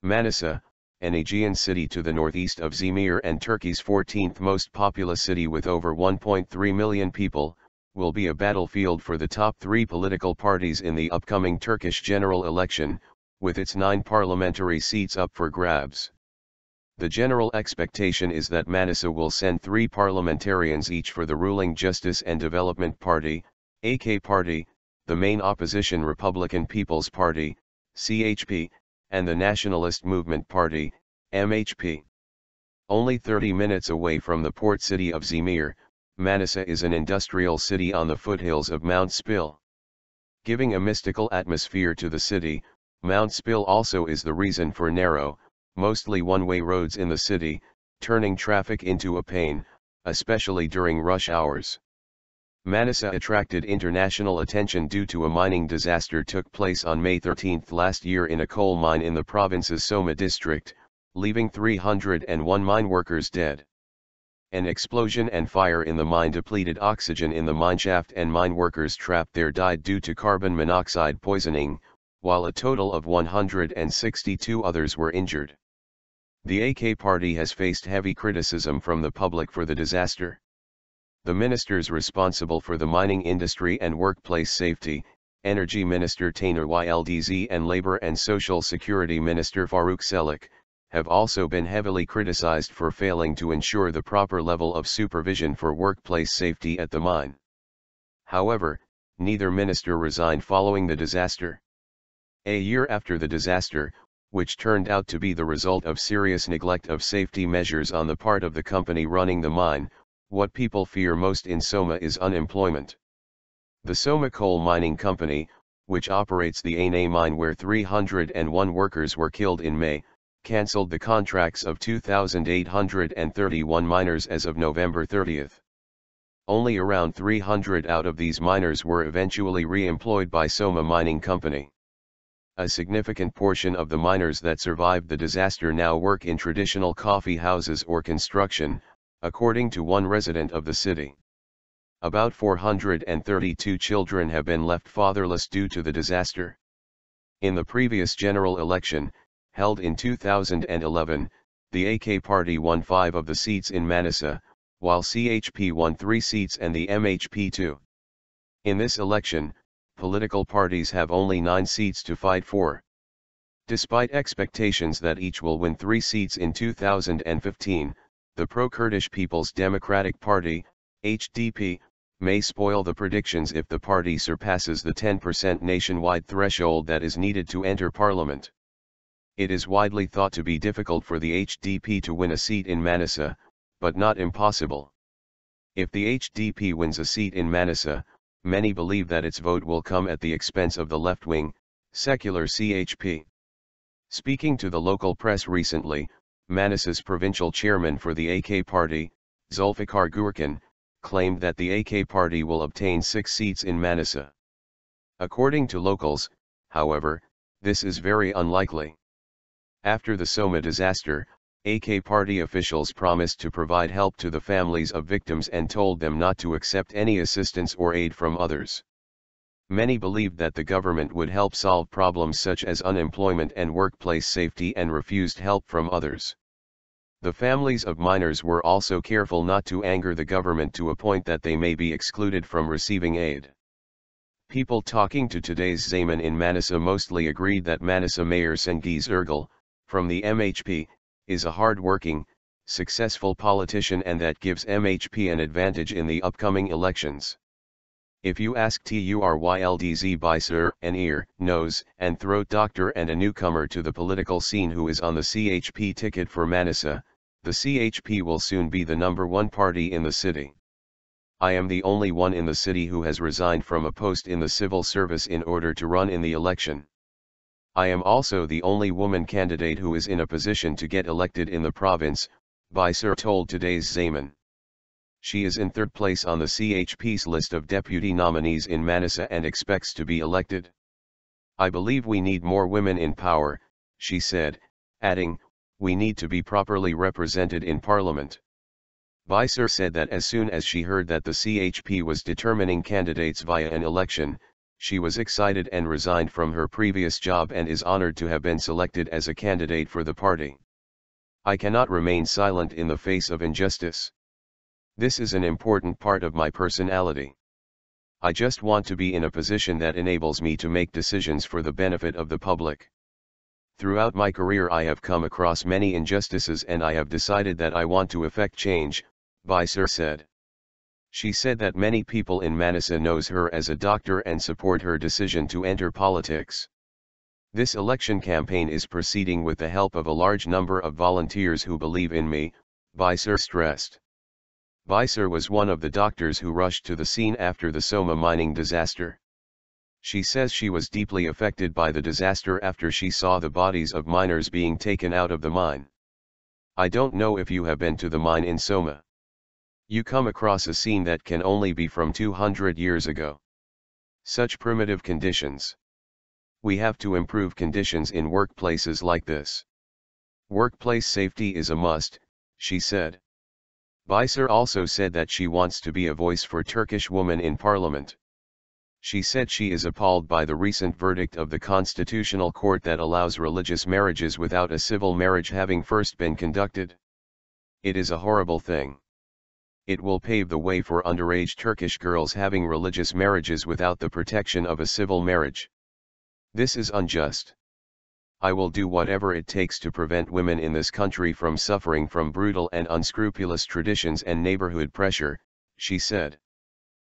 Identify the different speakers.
Speaker 1: Manisa, an Aegean city to the northeast of İzmir and Turkey's 14th most populous city with over 1.3 million people, will be a battlefield for the top three political parties in the upcoming Turkish general election, with its 9 parliamentary seats up for grabs. The general expectation is that Manisa will send 3 parliamentarians each for the ruling Justice and Development Party, AK Party, the main opposition Republican People's Party, CHP, and the Nationalist Movement Party, MHP. Only 30 minutes away from the port city of İzmir, Manisa is an industrial city on the foothills of Mount Spil. Giving a mystical atmosphere to the city, Mount Spil also is the reason for narrow, mostly one-way roads in the city, turning traffic into a pain, especially during rush hours. Manisa attracted international attention due to a mining disaster took place on May 13 last year in a coal mine in the province's Soma district, leaving 301 mineworkers dead. An explosion and fire in the mine depleted oxygen in the mineshaft and mineworkers trapped there died due to carbon monoxide poisoning, while a total of 162 others were injured. The AK party has faced heavy criticism from the public for the disaster. The ministers responsible for the mining industry and workplace safety, Energy Minister Taner Yıldız and Labor and Social Security Minister Faruk Çelik, have also been heavily criticized for failing to ensure the proper level of supervision for workplace safety at the mine. However, neither minister resigned following the disaster. A year after the disaster, which turned out to be the result of serious neglect of safety measures on the part of the company running the mine, what people fear most in Soma is unemployment. The Soma Coal Mining Company, which operates the Aegean mine where 301 workers were killed in May, cancelled the contracts of 2,831 miners as of November 30. Only around 300 out of these miners were eventually re-employed by Soma Mining Company. A significant portion of the miners that survived the disaster now work in traditional coffee houses or construction, according to one resident of the city. About 432 children have been left fatherless due to the disaster. In the previous general election, held in 2011, the AK party won 5 of the seats in Manisa, while CHP won 3 seats and the MHP 2. In this election, political parties have only 9 seats to fight for. Despite expectations that each will win 3 seats in 2015, the pro-Kurdish People's Democratic Party, HDP, may spoil the predictions if the party surpasses the 10% nationwide threshold that is needed to enter parliament. It is widely thought to be difficult for the HDP to win a seat in Manisa, but not impossible. If the HDP wins a seat in Manisa, many believe that its vote will come at the expense of the left-wing, secular CHP. Speaking to the local press recently, Manisa's provincial chairman for the AK party, Zulfikar Gürkan, claimed that the AK party will obtain 6 seats in Manisa. According to locals, however, this is very unlikely. After the Soma disaster, AK party officials promised to provide help to the families of victims and told them not to accept any assistance or aid from others. Many believed that the government would help solve problems such as unemployment and workplace safety and refused help from others. The families of miners were also careful not to anger the government to a point that they may be excluded from receiving aid. People talking to today's Zaman in Manisa mostly agreed that Manisa Mayor Cengiz Ergül, from the MHP, is a hard-working, successful politician and that gives MHP an advantage in the upcoming elections. If you ask Turydz by Sir, an ear, nose, and throat doctor and a newcomer to the political scene who is on the CHP ticket for Manisa, the CHP will soon be the #1 party in the city. I am the only one in the city who has resigned from a post in the civil service in order to run in the election. I am also the only woman candidate who is in a position to get elected in the province, Sir told today's Zaman. She is in 3rd place on the CHP's list of deputy nominees in Manisa and expects to be elected. I believe we need more women in power, she said, adding, we need to be properly represented in parliament. Sir said that as soon as she heard that the CHP was determining candidates via an election, She was excited and resigned from her previous job and is honored to have been selected as a candidate for the party. I cannot remain silent in the face of injustice. This is an important part of my personality. I just want to be in a position that enables me to make decisions for the benefit of the public. Throughout my career I have come across many injustices and I have decided that I want to effect change, Baisar said. She said that many people in Manisa knows her as a doctor and support her decision to enter politics. This election campaign is proceeding with the help of a large number of volunteers who believe in me, Baisar stressed. Baisar was one of the doctors who rushed to the scene after the Soma mining disaster. She says she was deeply affected by the disaster after she saw the bodies of miners being taken out of the mine. I don't know if you have been to the mine in Soma. You come across a scene that can only be from 200 years ago. Such primitive conditions. We have to improve conditions in workplaces like this. Workplace safety is a must, she said. Baisar also said that she wants to be a voice for Turkish women in parliament. She said she is appalled by the recent verdict of the Constitutional Court that allows religious marriages without a civil marriage having first been conducted. It is a horrible thing. It will pave the way for underage Turkish girls having religious marriages without the protection of a civil marriage. This is unjust. I will do whatever it takes to prevent women in this country from suffering from brutal and unscrupulous traditions and neighborhood pressure, she said.